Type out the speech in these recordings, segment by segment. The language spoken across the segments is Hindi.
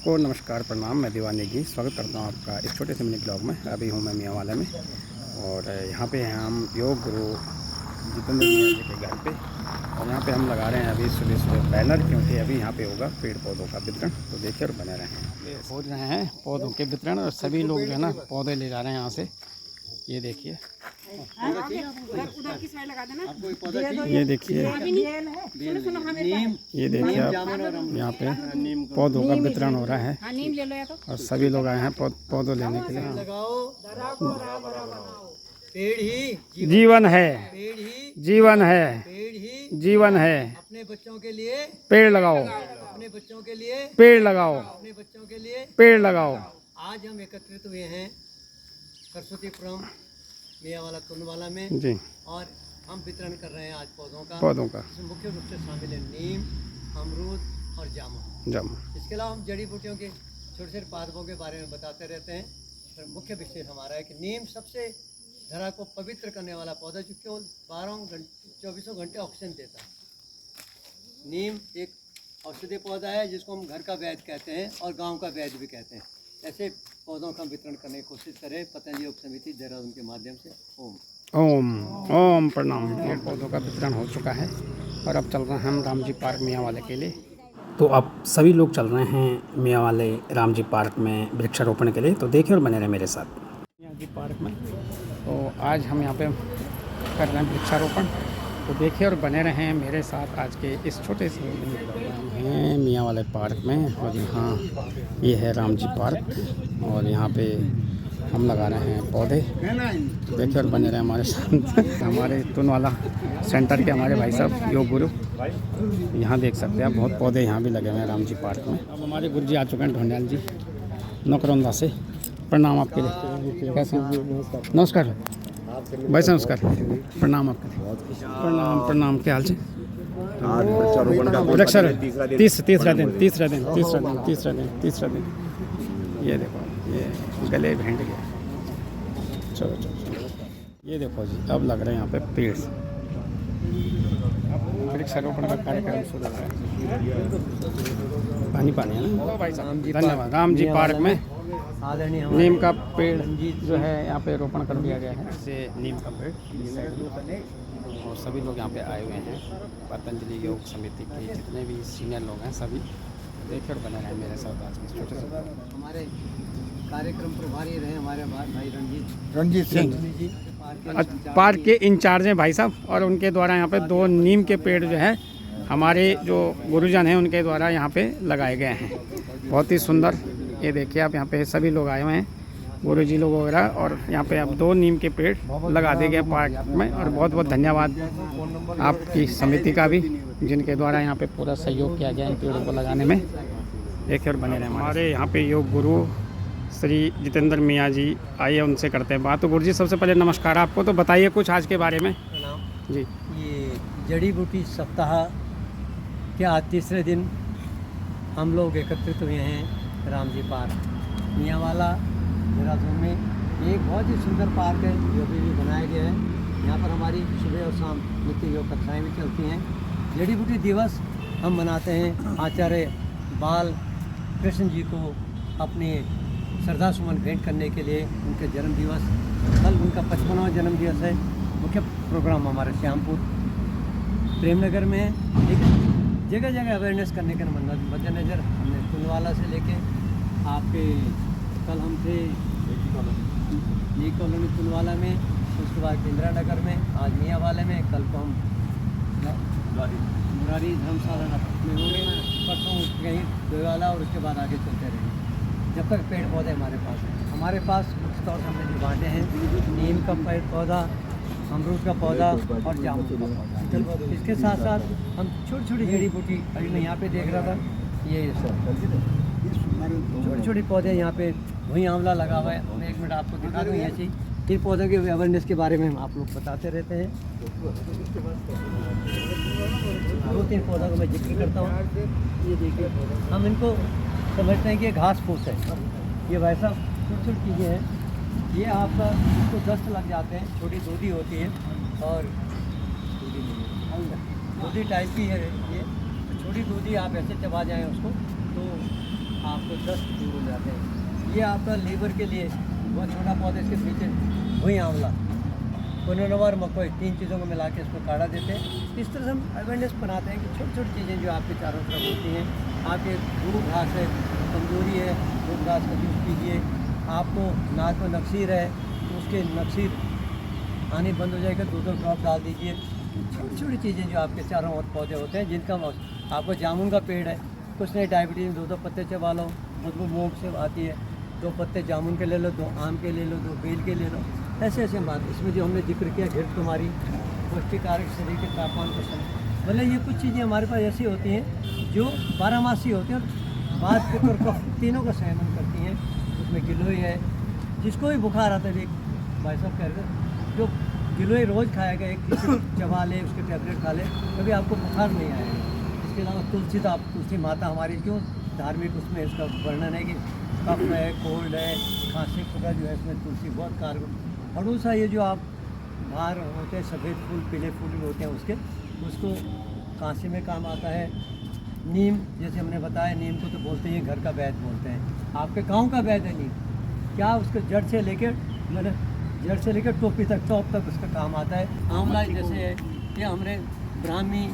सबको नमस्कार प्रणाम। मैं दीवानी जी स्वागत करता हूँ आपका इस छोटे से मिनी ब्लॉग में। अभी हूँ मैं मियांवाला में और यहाँ पे हैं हम योग गुरु जितेंद्र मियाँ जी के घर पे। और यहाँ पे हम लगा रहे हैं अभी सुबह सुबह बैनर, क्योंकि अभी यहाँ पे होगा पेड़ पौधों का वितरण। तो देखिए और बने रहे हैं। हो रहे हैं पौधों के वितरण और सभी लोग जो है ना पौधे ले जा रहे हैं यहाँ से। ये देखिए, ये देखिए, ये देखिए आप, यहाँ पे पौधों का वितरण हो रहा है और सभी लोग आए हैं पौधों लेने के लिए। पेड़ ही जीवन है, पेड़ ही जीवन है, पेड़ ही जीवन है। अपने बच्चों के लिए पेड़ लगाओ, अपने बच्चों के लिए पेड़ लगाओ, अपने बच्चों के लिए पेड़ लगाओ। आज हम एकत्रित हुए हैं सरस्वतीपुरम मियांवाला कुंडवाला में जी, और हम वितरण कर रहे हैं आज पौधों का। इसमें मुख्य रूप से शामिल है नीम, अमरूद और जामुन। इसके अलावा हम जड़ी बूटियों के छोटे छोटे पादपों के बारे में बताते रहते हैं। पर मुख्य विशेष हमारा है कि नीम सबसे धरा को पवित्र करने वाला पौधा जो केवल 24 घंटे ऑक्सीजन देता है। नीम एक औषधीय पौधा है जिसको हम घर का वैद्य कहते हैं और गांव का वैद्य भी कहते हैं। ऐसे पौधों का वितरण करने की कोशिश करें पतंजलि योग समिति देहरादून के माध्यम से। ओम ओम प्रणाम। पेड़ पौधों का वितरण हो चुका है और अब चल रहे हैं हम राम जी पार्क मियांवाले के लिए। तो अब सभी लोग चल रहे हैं मियांवाले राम जी पार्क में वृक्षारोपण के लिए। तो देखिए और बने रहे मेरे साथ मियाँ जी पार्क में। तो आज हम यहाँ पे कर रहे हैं वृक्षारोपण। तो देखिए और बने रहें मेरे साथ आज के इस छोटे से हैं मियांवाले पार्क में। और यहाँ ये है राम जी पार्क और यहाँ पे हम लगा रहे हैं पौधे। देखिए और बने रहे हमारे साथ। हमारे तुनवाला सेंटर के हमारे भाई साहब योग गुरु, यहाँ देख सकते हैं आप, बहुत पौधे यहाँ भी लगे हुए हैं राम जी पार्क में। अब हमारे गुरु जी आ चुके हैं ढोंडियाल जी नौकरौंदा से। प्रणाम आपके लिए। कैसे? नमस्कार भाई साहब, नमस्कार, प्रणाम आपके लिए। प्रणाम प्रणाम, क्या हाल से? वृक्षारोपण तीसरा दिन। ये देखो, ये गले भेंट गया। चलो चलो चलो, ये देखो जी, अब लग रहे हैं यहाँ पे पेड़। वृक्षारोपण का कार्यक्रम शुरू हो रहा है। पानी है ना भाई साहब। धन्यवाद। राम जी पार्क में नीम का पेड़ जो है यहाँ पे रोपण कर दिया गया है। जैसे नीम का पेड़ और सभी लोग यहाँ पे आए हुए हैं। पतंजलि योग समिति के जितने भी सीनियर लोग हैं सभी देखिए और बने रहे मेरे साथ आज के छोटे से। हमारे कार्यक्रम प्रभारी रहे हमारे भाई रणजीत सिंह जी, पार्क के इंचार्ज हैं भाई साहब। और उनके द्वारा यहाँ पे 2 नीम के पेड़ जो है हमारे जो गुरुजन हैं उनके द्वारा यहाँ पे लगाए गए हैं। बहुत ही सुंदर। ये देखिए आप, यहाँ पे सभी लोग आए हुए हैं, गुरुजी लोग वगैरह। और यहाँ पे अब 2 नीम के पेड़ लगा दिए गए पार्क में। और बहुत बहुत धन्यवाद आपकी समिति का भी, जिनके द्वारा यहाँ पे पूरा सहयोग किया गया इन पेड़ों को लगाने में। देखिए और बने रहे हमारे यहाँ पे योग गुरु श्री जितेंद्र मियाँ जी आइए, उनसे करते हैं बात। तो गुरु जी सबसे पहले नमस्कार आपको। तो बताइए कुछ आज के बारे में जी। ये जड़ी बूटी सप्ताह के आज तीसरे दिन हम लोग एकत्रित हुए हैं राम जी पार्क मियांवाला देहरादून में। एक बहुत ही सुंदर पार्क है जो भी बनाया गया है। यहाँ पर हमारी सुबह और शाम नित्य योग कक्षाएँ भी चलती हैं। जड़ी बूटी दिवस हम मनाते हैं आचार्य बाल कृष्ण जी को अपने श्रद्धा सुमन भेंट करने के लिए। उनके जन्म दिवस, कल उनका 55वां जन्म दिवस है। मुख्य प्रोग्राम हमारे श्यामपुर प्रेमनगर में है, लेकिन जगह जगह अवेयरनेस करने के मद्देनज़र हमने कुंडवाला से लेके आपके कल हम थे नी कॉलोनी कुंडवाला में, उसके बाद इंदिरा नगर में, आज मियांवाले में, कल को हम मुरारी धर्मशाला में होंगे, परसों कहीं दोवाला और उसके बाद आगे चलते रहेंगे जब तक पेड़ पौधे हमारे पास हैं। हमारे पास मुख्य तौर से हमने जो बांटे हैं नीम का पेड़ पौधा, अमरूद का पौधा और जामुन का पौधा। इसके साथ साथ हम छोटी छोटी जड़ी बूटी, अभी मैं यहाँ पे देख रहा था, ये छोटे छोटे पौधे यहाँ पे वहीं आंवला लगा हुआ है। मैं 1 मिनट आपको दिखा दूँ ये चीज़। इन पौधों के अवेयरनेस के बारे में हम आप लोग बताते रहते हैं। 2-3 पौधों का मैं जिक्र करता हूँ। ये देखिए, हम इनको समझते हैं कि घास फूस है। ये वैसा छोटी छोटी चीज़ें हैं। ये आपका इसको दस्त लग जाते हैं, छोटी दूधी होती है और दूधी टाइप की है ये। छोटी दूधी आप ऐसे चबा जाएँ उसको तो आपको दस्त दूर हो जाते हैं। ये आपका लीवर के लिए बहुत छोटा पौधा, इसके पीछे वही आंवला, पुनर्नवर, मकोई, 3 चीज़ों को मिला के इसको काढ़ा देते हैं। इस तरह से हम अवेयरनेस बनाते हैं कि छोटी छोटी चीज़ें जो आपके चारों तरफ होती हैं। आपके दूध घास है, कमजोरी है, दूध घास का यूज़ कीजिए। आपको नाक में नक्सीर है तो उसके नक्सीर आने बंद हो जाएगा, 2-2 ड्रॉप डाल दीजिए। छोटी छोटी चीज़ें जो आपके चारों ओर पौधे होते हैं जिनका आपको जामुन का पेड़ है, कुछ नहीं, डायबिटीज़ 2-2 पत्ते चबा लो, बदबू मूँग से आती है, 2 पत्ते जामुन के ले लो, 2 आम के ले लो, 2 बेल के ले लो। ऐसे ऐसे बात इसमें जो हमने जिक्र किया, घृत कुमारी, पौष्टिकारक, शरीर के तापमान को मतलब ये कुछ चीज़ें हमारे पास ऐसी होती हैं जो 12मासी होती हैं और बात पित्त और कफ तीनों का सेवन करती हैं। उसमें गिलोय है, जिसको भी बुखार आता है, एक भाई साहब कह रहे थे जो गिलोय रोज़ खाएगा, एक किसी चबा ले, उसके टैबलेट खा ले, कभी आपको बुखार नहीं आएगा। इसके अलावा तुलसी, तो आप तुलसी माता हमारी क्यों धार्मिक उसमें इसका वर्णन है कि कफ है, कोल्ड है, खांसी खुदा जो है इसमें तुलसी बहुत कारगर। अड़ूसा, ये जो आप बाहर होते हैं सफ़ेद फूल, पीले फूल भी होते हैं उसको खांसी में काम आता है। नीम, जैसे हमने बताया, नीम को तो बोलते हैं घर का वैद्य बोलते हैं, आपके गांव का वैद्य है नीम। क्या उसके जड़ से लेकर टोपी तक, टॉप तक उसका काम आता है। आंवला जैसे है, ये हमने ब्राह्मी,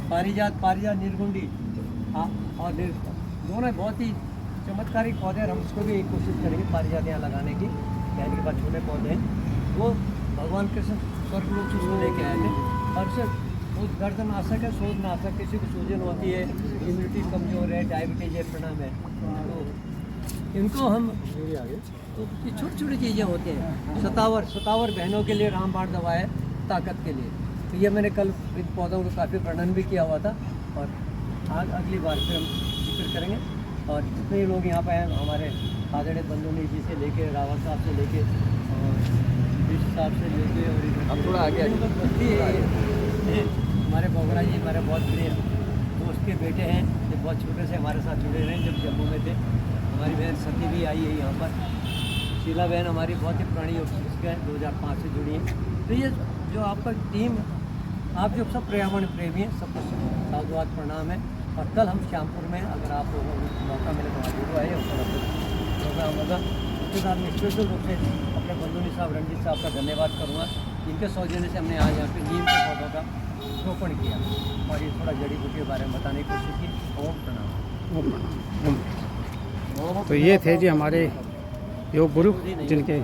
पारिजात निर्गुंडी और दोनों बहुत ही चमत्कारिक पौधे हैं। हम उसको भी कोशिश करेंगे पारिजात यहाँ लगाने की। कहने के बाद छोटे पौधे हैं वो भगवान कृष्ण स्वर्गलोक से उसको लेके आए थे, और उससे वो दर्दनाशक है, शोधनाशक, किसी को सूजन होती है, इम्यूनिटी कमज़ोर है, डायबिटीज है, प्रणाम है, तो इनको हम तो ये छोटी छोटी चीज़ें होती हैं। सतावर बहनों के लिए रामबाण दवा है, ताकत के लिए। तो ये मैंने कल इन पौधों को काफ़ी वर्णन भी किया हुआ था, और आज अगली बार फिर हम जिक्र करेंगे। और जितने लोग यहाँ पर हैं, हमारे आदरणीय बंधु जी से लेके, रावत साहब से लेके, और विश्व साहब से लेके, और अब थोड़ा आगे हमारे बोगरा जी हमारे बहुत प्रिय दोस्त के बेटे हैं, जो बहुत छोटे से हमारे साथ जुड़े रहे जब जम्मू में थे। हमारी बहन सती भी आई है यहाँ पर, शीला बहन हमारी बहुत ही पुरानी उपस्थित है, 2005 से जुड़ी है। तो ये जो आपका टीम, आप जो सब पर्यावरण प्रेमी हैं, सबको साधुवाद प्रणाम है। और कल हम श्यामपुर में, अगर आप लोगों को मौका मिले तो आप जरूर आइए, उसका प्रोग्राम होगा। उसके साथ मैं स्पेशल रूप से अपने बंधु साहब, रणजीत साहब का धन्यवाद करूँगा, जिनके सौजन्य से हमने आज यहाँ पे नीम के पौधों का रोपण किया और ये थोड़ा जड़ी बूटी के बारे में बताने की कोशिश की। ओम प्रणाम। ओम प्रणाम, ओम। तो ये थे जी हमारे योग गुरु, जिनके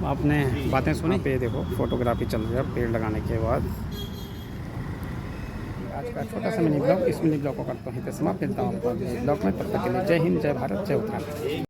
आपने बातें सुनी। पे देखो फोटोग्राफी चल रही है पेड़ लगाने के बाद। आज का छोटा सा मिनी ब्लॉग, इस मिनी ब्लॉग को करता हूँ समाप्त। मिलता हूँ आपको अगले ब्लॉग में, तब तक के लिए जय हिंद, जय भारत, जय उत्तराखंड।